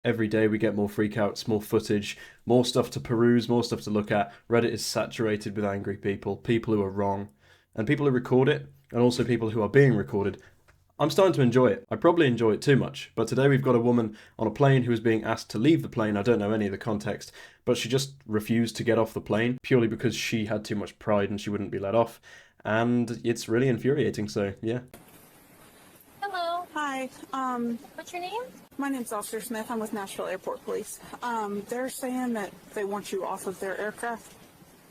Every day we get more freakouts, more footage, more stuff to peruse, more stuff to look at. Reddit is saturated with angry people, people who are wrong, and people who record it, and also people who are being recorded. I'm starting to enjoy it. I probably enjoy it too much, but today we've got a woman on a plane who is being asked to leave the plane. I don't know any of the context, but she just refused to get off the plane purely because she had too much pride and she wouldn't be let off. And it's really infuriating, so yeah. Hello. Hi. What's your name? My name's Officer Smith. I'm with Nashville Airport Police. They're saying that they want you off of their aircraft.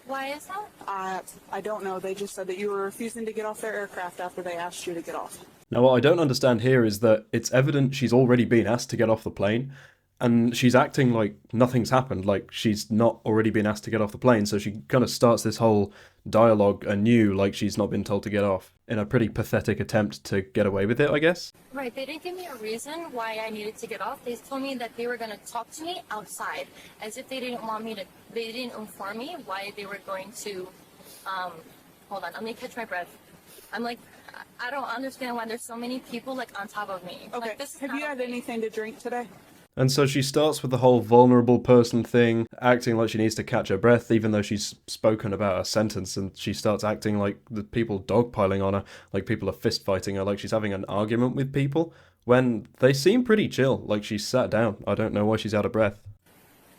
Why is that? I don't know. They just said that you were refusing to get off their aircraft after they asked you to get off. Now, what I don't understand here is that it's evident she's already been asked to get off the plane, and she's acting like nothing's happened, like she's not already been asked to get off the plane, so she kind of starts this whole dialogue anew like she's not been told to get off, in a pretty pathetic attempt to get away with it, I guess. Right, they didn't give me a reason why I needed to get off. They told me that they were going to talk to me outside, as if they didn't want me to, they didn't inform me why they were going to, hold on, let me catch my breath. I'm like, I don't understand why there's so many people like on top of me. Okay. Like, this is Have you had anything to drink today? And so she starts with the whole vulnerable person thing, acting like she needs to catch her breath, even though she's spoken about a sentence, and she starts acting like the people dogpiling on her, like people are fist fighting her, like she's having an argument with people, when they seem pretty chill, like she's sat down. I don't know why she's out of breath.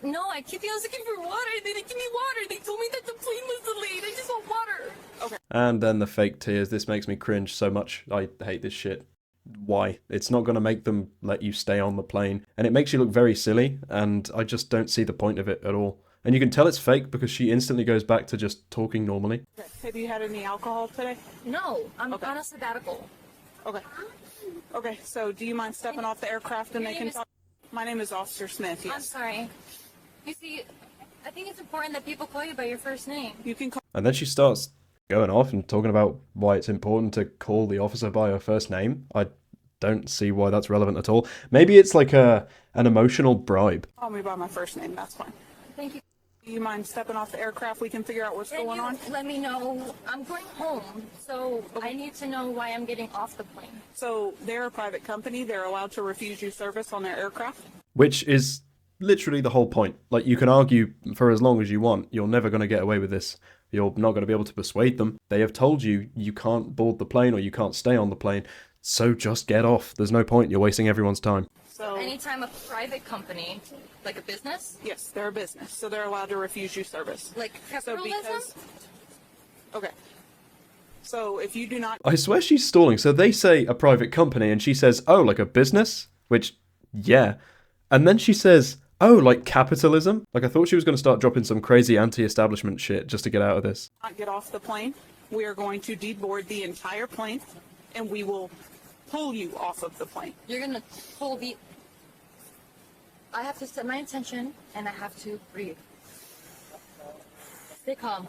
No, I keep asking for water. They didn't give me water. They told me that the plane was delayed. I just want water. Okay. And then the fake tears. This makes me cringe so much. I hate this shit. Why? It's not going to make them let you stay on the plane. And it makes you look very silly, and I just don't see the point of it at all. And you can tell it's fake because she instantly goes back to just talking normally. Okay. Have you had any alcohol today? No, I'm Okay. on a sabbatical. Okay. Okay, so do you mind stepping off the aircraft and they can talk? My name is Officer Smith, I'm yes. sorry. You see, I think it's important that people call you by your first name. You can call. And then she starts going off and talking about why it's important to call the officer by her first name. I don't see why that's relevant at all. Maybe it's like an emotional bribe. Call me by my first name, that's fine. Thank you. Do you mind stepping off the aircraft? We can figure out what's Can going you on. let me know? I'm going home, so I need to know why I'm getting off the plane. So they're a private company. They're allowed to refuse you service on their aircraft. Which is literally the whole point. Like, you can argue for as long as you want. You're never going to get away with this. You're not going to be able to persuade them. They have told you you can't board the plane or you can't stay on the plane. So just get off. There's no point. You're wasting everyone's time. So Anytime a private company, like a business, yes, they're a business, so they're allowed to refuse you service. like So capitalism, because okay, so if you do not, I swear she's stalling. So they say a private company and she says, oh, like a business? Which, yeah. And then she says, oh, like capitalism? Like, I thought she was going to start dropping some crazy anti-establishment shit just to get out of this. not get off the plane, we are going to deboard the entire plane, and we will pull you off of the plane. you're gonna pull the. I have to set my intention, and I have to breathe. Stay calm.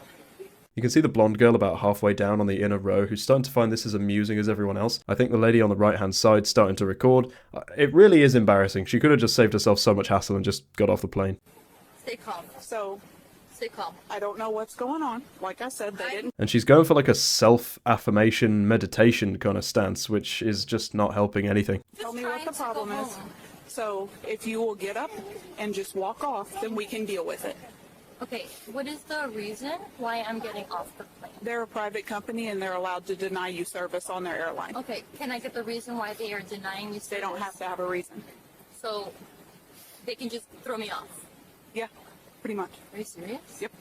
You can see the blonde girl about halfway down on the inner row who's starting to find this as amusing as everyone else. I think the lady on the right-hand side starting to record. It really is embarrassing. She could have just saved herself so much hassle and just got off the plane. Stay calm. So Stay calm. I don't know what's going on. Like I said, they didn't. And she's going for like a self-affirmation meditation kind of stance, which is just not helping anything. Tell me Just what the trying to go problem is. home. So if you will get up and just walk off, then we can deal with it. Okay, what is the reason why I'm getting off the plane? They're a private company and they're allowed to deny you service on their airline. Okay, can I get the reason why they are denying me service? They don't have to have a reason. So they can just throw me off. Yeah, pretty much. Are you serious? Yep.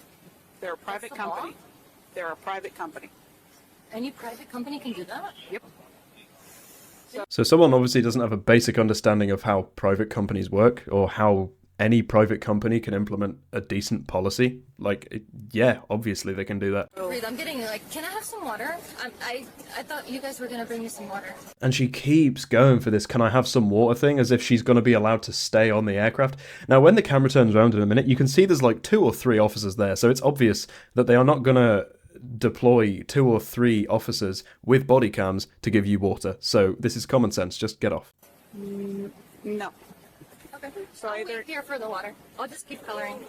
They're a private the law? company. They're a private company. Any private company can do that? Yep. So someone obviously doesn't have a basic understanding of how private companies work or how any private company can implement a decent policy. Like, yeah, obviously they can do that. Breathe. I'm getting like, can I have some water? I thought you guys were gonna bring me some water. And she keeps going for this "can I have some water" thing as if she's going to be allowed to stay on the aircraft. Now, when the camera turns around in a minute, you can see there's like 2 or 3 officers there. So it's obvious that they are not going to deploy 2 or 3 officers with body cams to give you water. So this is common sense. Just get off. No. Okay. So I'll either- wait here for the water. I'll just keep coloring.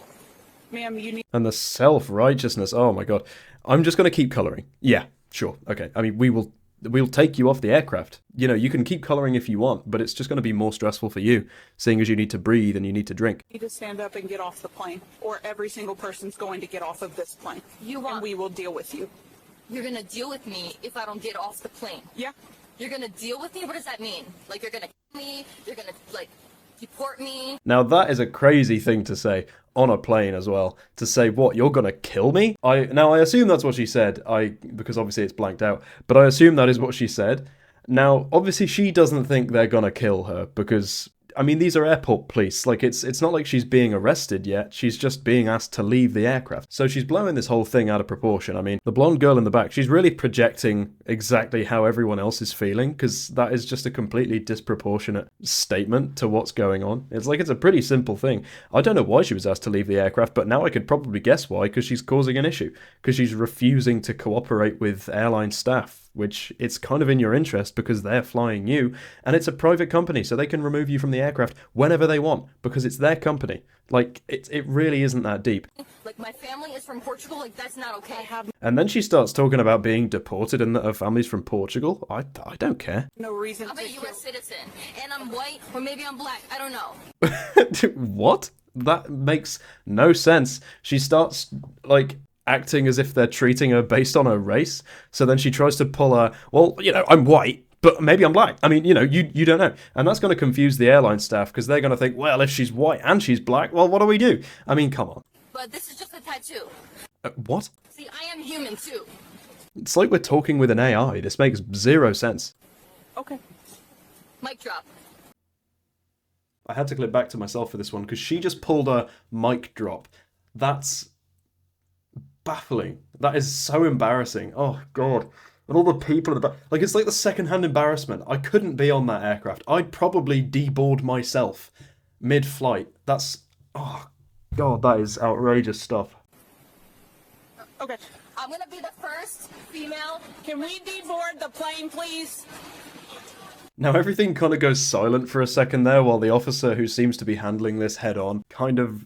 Ma'am, you need. And the self-righteousness. Oh my god. I'm just going to keep colouring. Yeah, sure. Okay. I mean, we will we'll take you off the aircraft. You know, you can keep colouring if you want, but it's just going to be more stressful for you, seeing as you need to breathe and you need to drink. You need to stand up and get off the plane, or every single person's going to get off of this plane. And we will deal with you. You're gonna deal with me if I don't get off the plane. Yeah. You're gonna deal with me? What does that mean? Like, you're gonna kill me? You're gonna, like, deport me? Now that is a crazy thing to say on a plane as well. To say, what, you're gonna kill me? I assume that's what she said, because obviously it's blanked out, but I assume that is what she said. Now, obviously she doesn't think they're gonna kill her, because, I mean, these are airport police. Like, it's not like she's being arrested yet. She's just being asked to leave the aircraft. So she's blowing this whole thing out of proportion. I mean, the blonde girl in the back, she's really projecting exactly how everyone else is feeling, because that is just a completely disproportionate statement to what's going on. It's like, it's a pretty simple thing. I don't know why she was asked to leave the aircraft, but now I could probably guess why, because she's causing an issue. Because she's refusing to cooperate with airline staff, which it's kind of in your interest because they're flying you, and it's a private company, so they can remove you from the aircraft whenever they want because it's their company. Like, it really isn't that deep. Like, my family is from Portugal. Like, that's not okay. And then she starts talking about being deported and that her family's from Portugal. I don't care. No reason I'm to a U.S. citizen, and I'm white, or maybe I'm black. I don't know. What? That makes no sense. She starts, like, acting as if they're treating her based on her race. So then she tries to pull a, well, you know, I'm white, but maybe I'm black. I mean, you know, you don't know. And that's going to confuse the airline staff because they're going to think, well, if she's white and she's black, well, what do we do? I mean, come on. But this is just a tattoo. What? See, I am human too. It's like we're talking with an AI. This makes zero sense. Okay. Mic drop. I had to clip back to myself for this one because she just pulled a mic drop. That's baffling. That is so embarrassing. Oh, God. And all the people in the back. Like, it's like the second-hand embarrassment. I couldn't be on that aircraft. I'd probably deboard myself mid-flight. That's... Oh, God, that is outrageous stuff. Okay. I'm gonna be the first female. Can we deboard the plane, please? Now everything kind of goes silent for a second there while the officer who seems to be handling this head on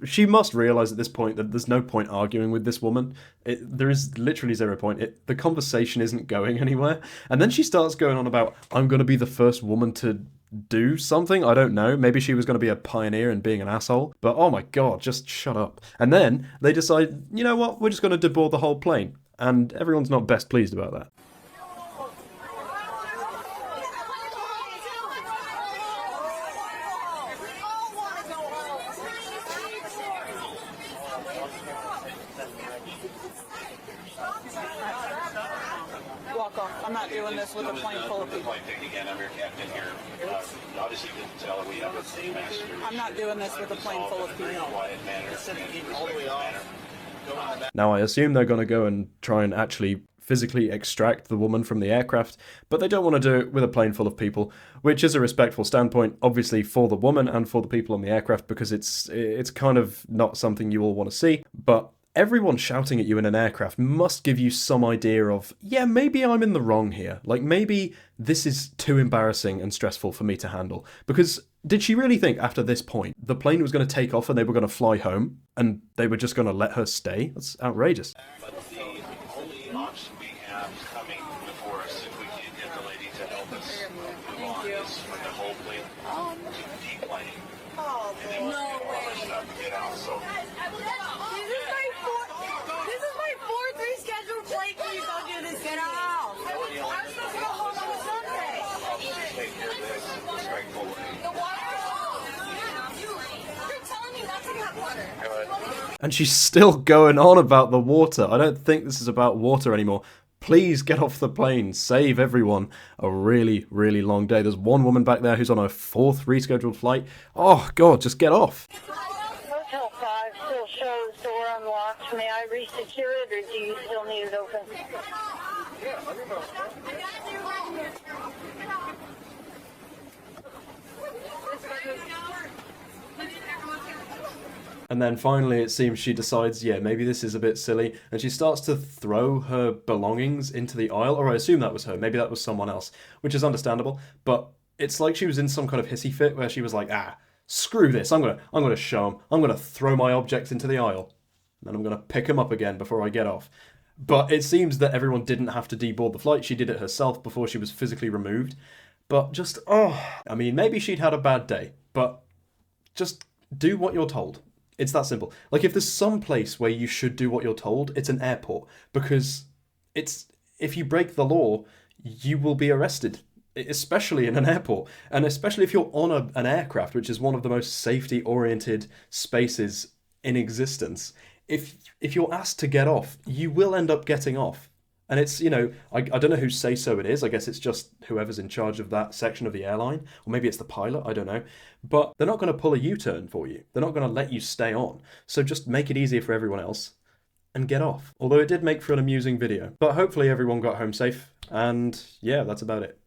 she must realise at this point that there's no point arguing with this woman. There is literally zero point. The conversation isn't going anywhere. And then she starts going on about, I'm going to be the first woman to do something. I don't know. Maybe she was going to be a pioneer in being an asshole. But oh my God, just shut up. And then they decide, you know what, we're just going to deboard the whole plane. And everyone's not best pleased about that. Walk off. I'm not doing this with a plane full of people. Again, I'm your captain here. Obviously, you didn't tell her we have a master. I'm not doing this with a plane full of people. Quiet manner. All the way off. Now, I assume they're going to go and try and actually physically extract the woman from the aircraft, but they don't want to do it with a plane full of people, which is a respectful standpoint, obviously, for the woman and for the people on the aircraft, because it's kind of not something you all want to see. But everyone shouting at you in an aircraft must give you some idea of, yeah, maybe I'm in the wrong here. Like, maybe this is too embarrassing and stressful for me to handle. Because did she really think after this point the plane was going to take off and they were going to fly home and they were just going to let her stay? That's outrageous. But the only option we have coming before us, if we can get the lady to help us move on, is for the whole plane to deplane. And then we'll get all our stuff and get out. So This is my fourth rescheduled flight. Please don't do this. Get out. I'm supposed to go home on a Sunday. I'll just take care of this in a respectful way. The water. You're telling me not to have water. And she's still going on about the water. I don't think this is about water anymore. Please get off the plane. Save everyone a really, really long day. There's one woman back there who's on her fourth rescheduled flight. Oh, God, just get off. Hotel 5 still shows door unlocked. May I resecure it, or do you still need it open? And then finally it seems she decides, yeah, maybe this is a bit silly, and she starts to throw her belongings into the aisle, or I assume that was her, maybe that was someone else, which is understandable, but it's like she was in some kind of hissy fit where she was like, screw this, I'm gonna show them, I'm gonna throw my objects into the aisle, and then I'm gonna pick them up again before I get off. But it seems that everyone didn't have to deboard the flight. She did it herself before she was physically removed. But just, I mean, maybe she'd had a bad day, but just do what you're told. It's that simple. Like, if there's some place where you should do what you're told, it's an airport. Because if you break the law, you will be arrested, especially in an airport. And especially if you're on an aircraft, which is one of the most safety-oriented spaces in existence. If you're asked to get off, you will end up getting off. And it's, I don't know whose say-so it is. I guess it's just whoever's in charge of that section of the airline. Or maybe it's the pilot, I don't know. But they're not going to pull a U-turn for you. They're not going to let you stay on. So just make it easier for everyone else and get off. Although it did make for an amusing video. But hopefully everyone got home safe. And yeah, that's about it.